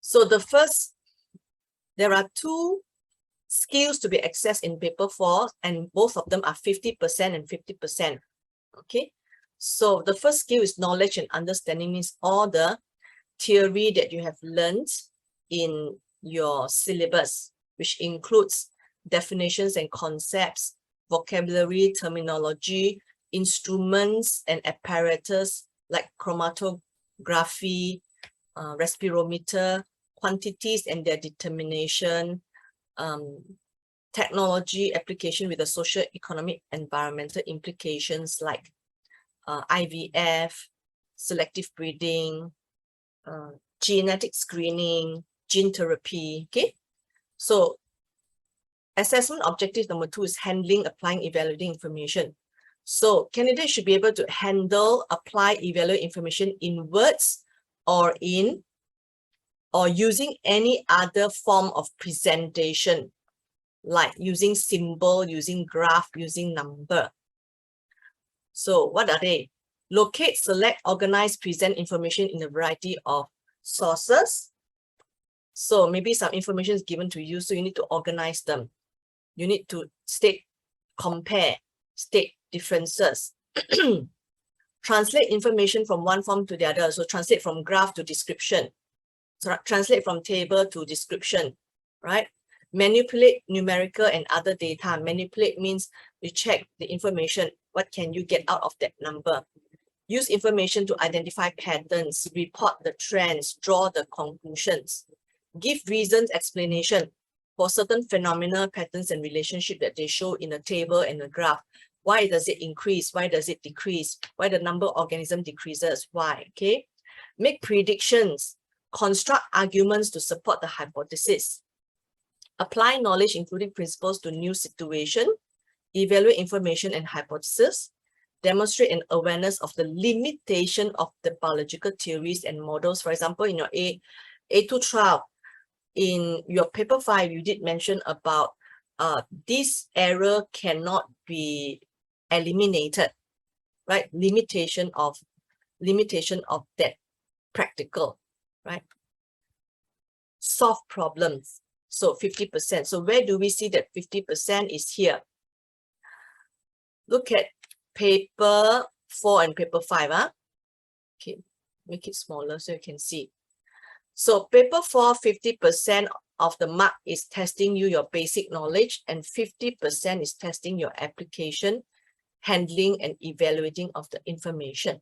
So there are two skills to be accessed in paper 4, and both of them are 50% and 50%. Okay, so the first skill is knowledge and understanding, means all the theory that you have learned in your syllabus, which includes definitions and concepts, vocabulary, terminology, instruments and apparatus like chromatography, respirometer, quantities and their determination, technology application with the social, economic, environmental implications like IVF, selective breeding, genetic screening, gene therapy. Okay, so assessment objective number 2 is handling, applying, evaluating information. So candidates should be able to handle, apply, evaluate information in words or using any other form of presentation, like using symbol, using graph, using number. So what are they? Locate, select, organize, present information in a variety of sources. So maybe some information is given to you, so you need to organize them. You need to state, compare, state differences. Translate information from one form to the other. So translate from graph to description. So translate from table to description, right? Manipulate numerical and other data. Manipulate means you check the information. What can you get out of that number? Use information to identify patterns, report the trends, draw the conclusions. Give reasons, explanation for certain phenomena, patterns, and relationship that they show in a table and a graph. Why does it increase? Why does it decrease? Why the number of organisms decreases? Why? Okay. Make predictions. Construct arguments to support the hypothesis. Apply knowledge, including principles, to new situation. Evaluate information and hypothesis. Demonstrate an awareness of the limitation of the biological theories and models. For example, in your A2 trial, in your paper 5, you did mention about this error cannot be eliminated, right? Limitation of that practical, right? Solve problems. So 50%. So where do we see that 50% is here? Look at paper 4 and paper 5. Okay, make it smaller so you can see. So paper 4, 50% of the mark is testing you your basic knowledge, and 50% is testing your application, handling and evaluating of the information.